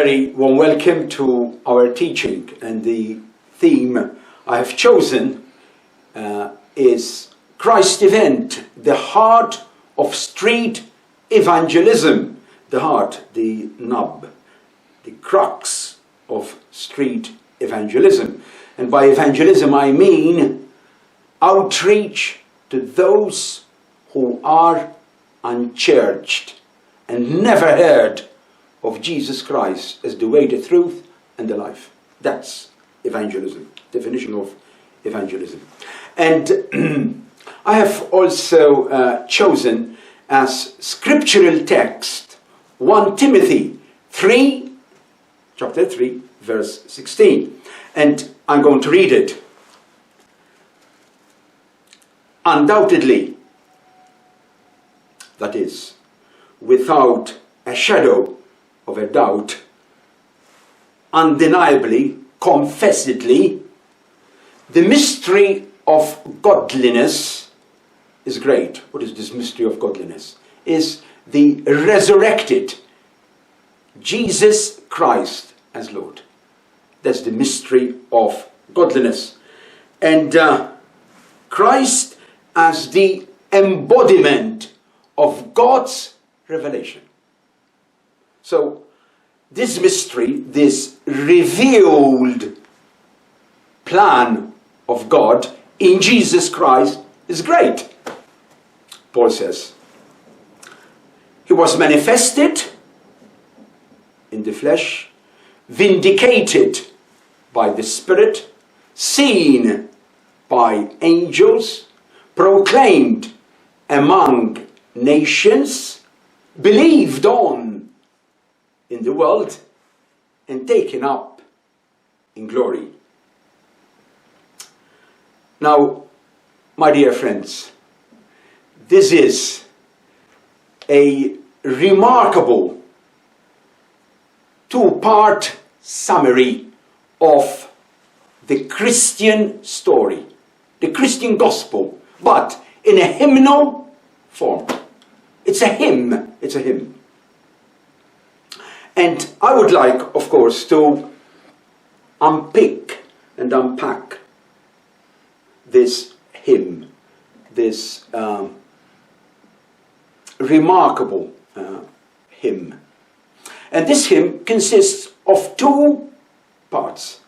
very warm welcome to our teaching, and the theme I have chosen is Christ event, the heart of street evangelism. The heart, the nub, the crux of street evangelism. And by evangelism I mean outreach to those who are unchurched and never heard of Jesus Christ as the way, the truth, and the life. That's evangelism, definition of evangelism. And I have also chosen as scriptural text 1 Timothy 3, chapter 3, verse 16. And I'm going to read it. Undoubtedly, that is, without a shadow of a doubt, undeniably, confessedly, the mystery of godliness is great. What is this mystery of godliness? Is the resurrected Jesus Christ as Lord. That's the mystery of godliness. And Christ as the embodiment of God's revelation. So, this mystery, this revealed plan of God in Jesus Christ is great. Paul says, He was manifested in the flesh, vindicated by the Spirit, seen by angels, proclaimed among nations, believed on in the world, and taken up in glory. Now, my dear friends, this is a remarkable two-part summary of the Christian story, the Christian gospel, but in a hymnal form. It's a hymn. It's a hymn. And I would like, of course, to unpick and unpack this hymn, this remarkable hymn. And this hymn consists of two parts.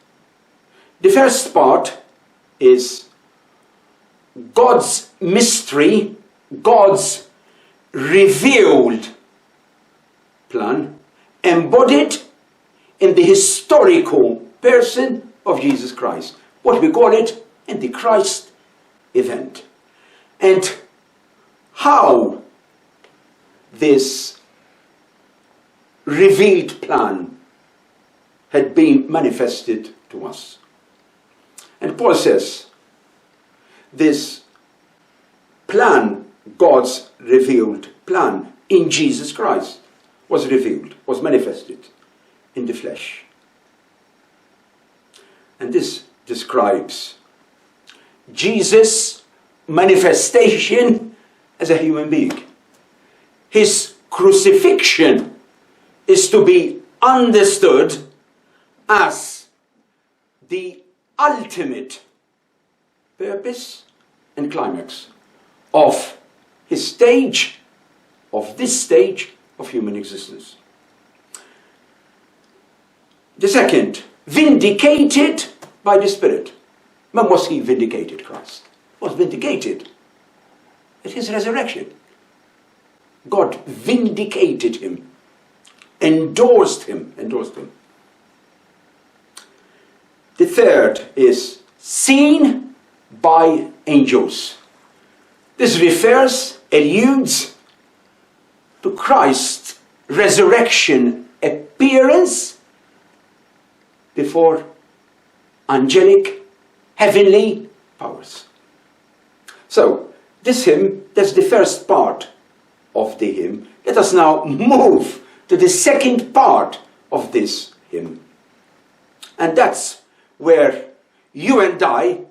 The first part is God's mystery, God's revealed plan, embodied in the historical person of Jesus Christ. What we call it in the Christ event. And how this revealed plan had been manifested to us. And Paul says, this plan, God's revealed plan in Jesus Christ, was revealed, was manifested in the flesh. And this describes Jesus' manifestation as a human being. His crucifixion is to be understood as the ultimate purpose and climax of his stage, of this stage of human existence. The second, vindicated by the Spirit. When was he vindicated, Christ? Was vindicated at his resurrection. God vindicated him, endorsed him. The third is seen by angels. This alludes to Christ's resurrection appearance before angelic, heavenly powers. So, this hymn, that's the first part of the hymn. Let us now move to the second part of this hymn. And that's where you and I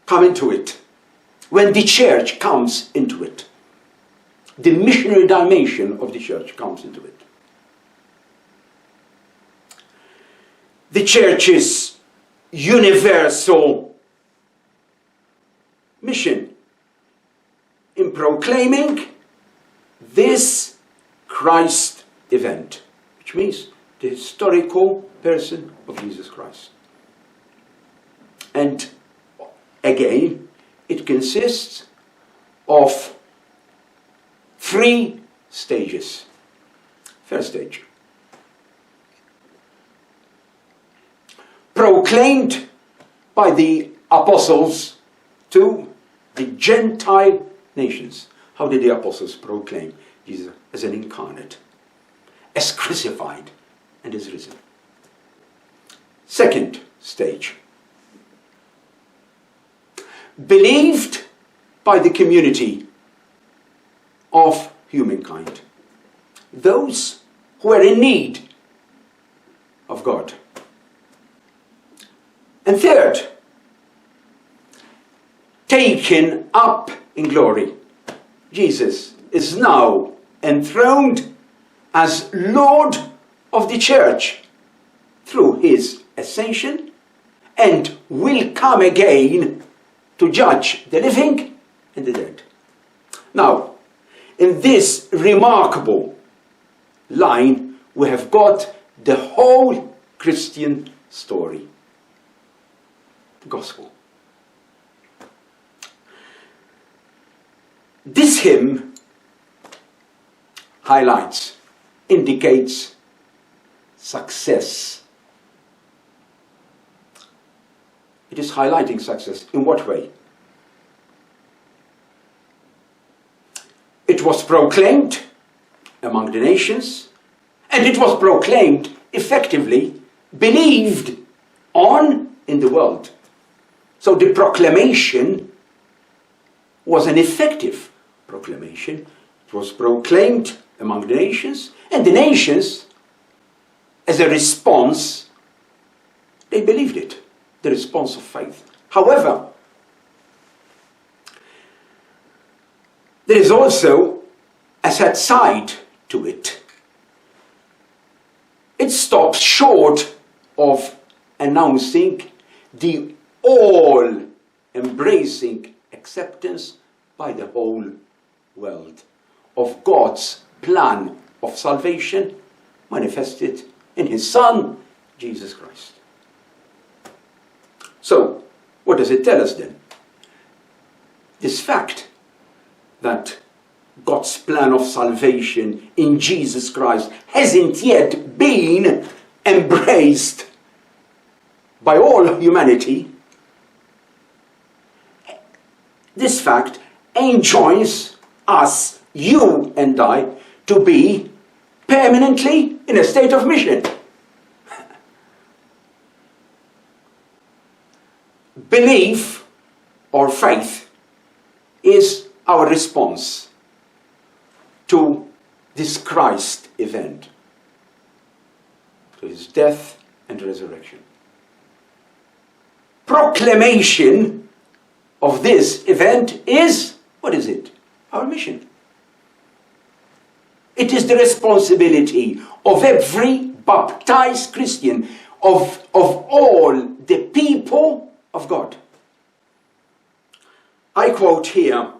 come into it. When the church comes into it. The missionary dimension of the church comes into it. the church's universal mission in proclaiming this Christ event, which means the historical person of Jesus Christ. And again, it consists of 3 stages. First stage: proclaimed by the apostles to the Gentile nations. How did the apostles proclaim Jesus? As an incarnate, as crucified, and as risen. Second stage: believed by the community of humankind, those who are in need of God. And third, taken up in glory. Jesus is now enthroned as Lord of the church through his ascension, and will come again to judge the living and the dead. Now, in this remarkable line, we have got the whole Christian story, the gospel. This hymn highlights, indicates success. It is highlighting success. In what way? It was proclaimed among the nations, and it was proclaimed effectively, believed on in the world. So the proclamation was an effective proclamation. It was proclaimed among the nations, and the nations, as a response, they believed it, the response of faith. However, there is also a sad side to it. It stops short of announcing the all-embracing acceptance by the whole world of God's plan of salvation manifested in his Son, Jesus Christ. So, what does it tell us then? This fact that God's plan of salvation in Jesus Christ hasn't yet been embraced by all humanity, this fact enjoins us, you and I, to be permanently in a state of mission. Belief or faith is our response to this Christ event, to his death and resurrection. Proclamation of this event is, what is it? Our mission. It is the responsibility of every baptized Christian, of all the people of God. I quote here,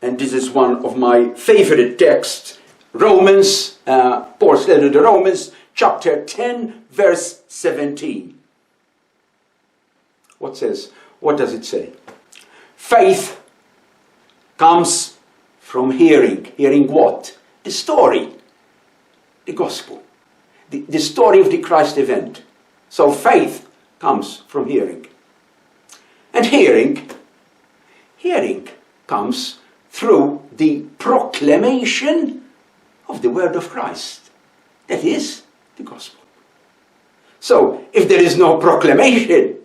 and this is one of my favorite texts, Romans, Paul's letter to Romans, chapter 10, verse 17. What does it say? Faith comes from hearing. Hearing what? The story, the gospel, the story of the Christ event. So faith comes from hearing. And hearing comes through the proclamation of the word of Christ. That is the gospel. So, if there is no proclamation,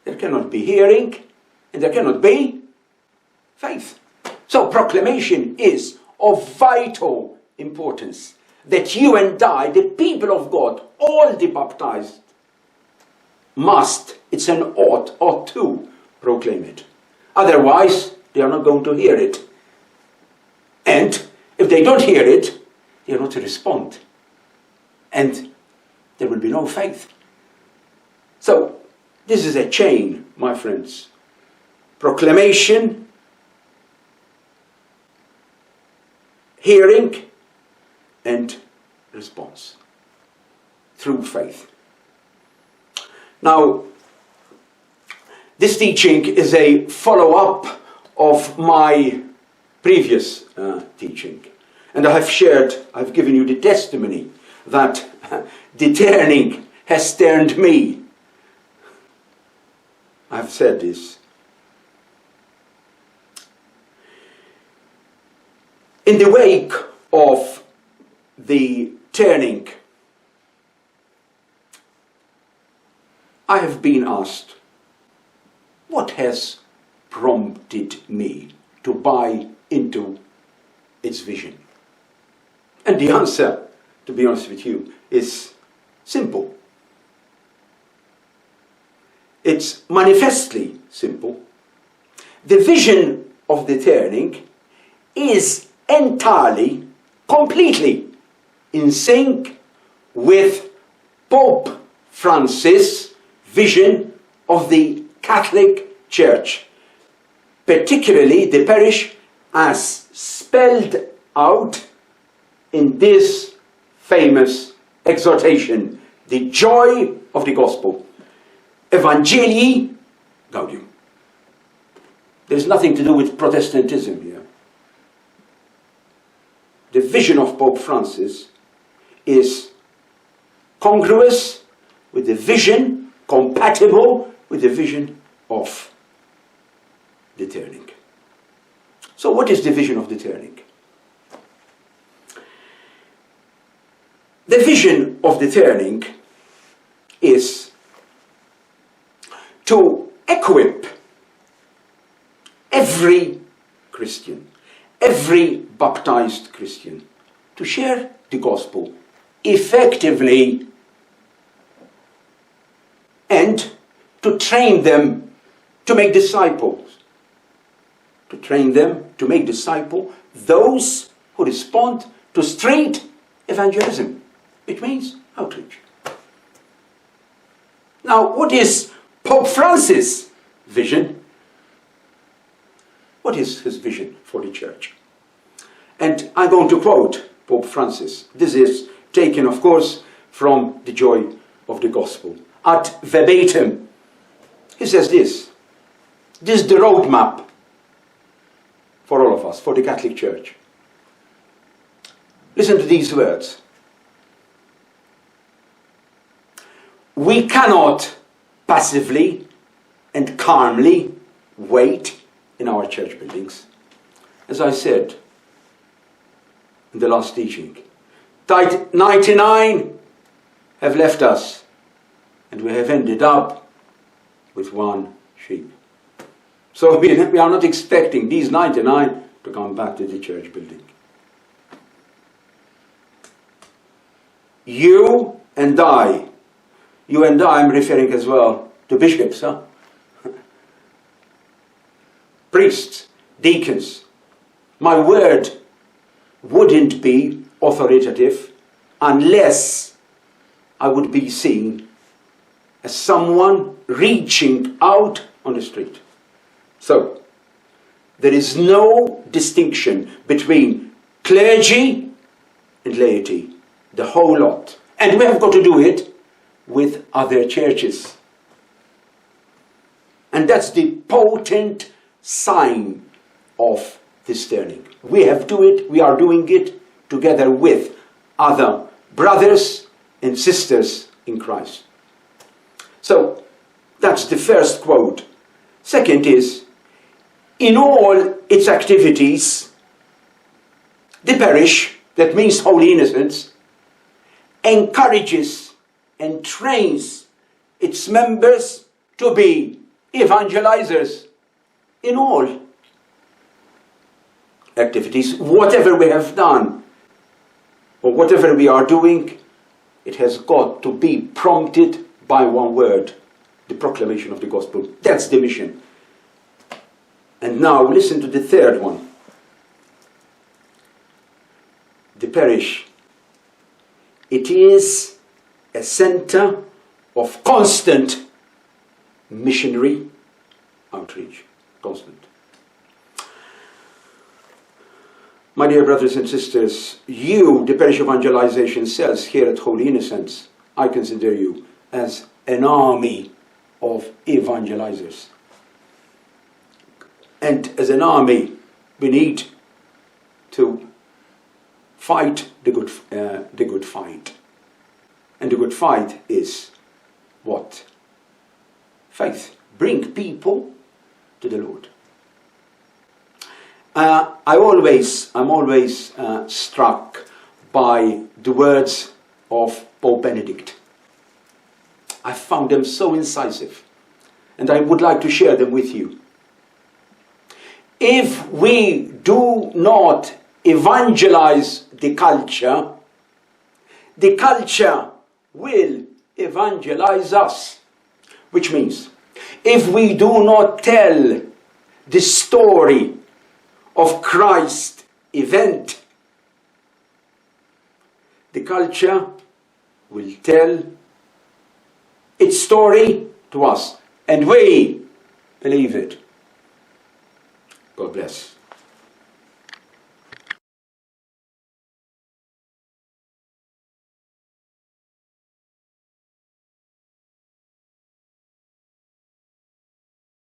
there cannot be hearing, and there cannot be faith. So, proclamation is of vital importance, that you and I, the people of God, all the baptized, must, it's an ought to proclaim it. Otherwise, they are not going to hear it. And if they don't hear it, they are not to respond. And there will be no faith. So, this is a chain, my friends. Proclamation, hearing, and response through faith. Now, this teaching is a follow-up of my previous teaching. And I've given you the testimony that the turning has turned me. I've said this. In the wake of the turning, I have been asked, what has prompted me to buy into its vision? And the answer, to be honest with you, is simple. It's manifestly simple. The vision of the turning is entirely, completely in sync with Pope Francis' vision of the Catholic Church, particularly the parish as spelled out in this famous exhortation, the joy of the gospel. Evangelii Gaudium. There's nothing to do with Protestantism here. The vision of Pope Francis is congruous with the vision, compatible with the vision of the turning. So what is the vision of the turning? The vision of the turning is to equip every Christian, every baptized Christian, to share the gospel effectively and to train them to make disciples. To train them to make disciples those who respond to street evangelism, which means outreach. Now, what is Pope Francis' vision? What is his vision for the church? And I'm going to quote Pope Francis. This is taken, of course, from the joy of the gospel. At verbatim, he says this. This is the roadmap for all of us, for the Catholic Church. Listen to these words. We cannot passively and calmly wait in our church buildings. As I said in the last teaching, 99 have left us and we have ended up with one sheep. So we are not expecting these 99 to come back to the church building. You and I, I'm referring as well to bishops, priests, deacons. My word wouldn't be authoritative unless I would be seen as someone reaching out on the street. So, there is no distinction between clergy and laity, the whole lot. And we have got to do it with other churches. And that's the potent sign of this turning. We are doing it together with other brothers and sisters in Christ. So, that's the first quote. Second is, in all its activities, the parish, that means Holy Innocents, encourages and trains its members to be evangelizers in all activities. Whatever we have done or whatever we are doing, it has got to be prompted by one word, the proclamation of the gospel. That's the mission. And now listen to the third one. The parish, it is a center of constant missionary outreach. Constant. My dear brothers and sisters, you, the Parish Evangelization Cells here at Holy Innocents, I consider you as an army of evangelizers. And as an army, we need to fight the good fight. And the good fight is what? Faith. Bring people to the Lord. I'm always struck by the words of Pope Benedict. I found them so incisive, and I would like to share them with you. If we do not evangelize the culture will evangelize us. Which means, if we do not tell the story of Christ's event, the culture will tell its story to us, and we believe it. God bless.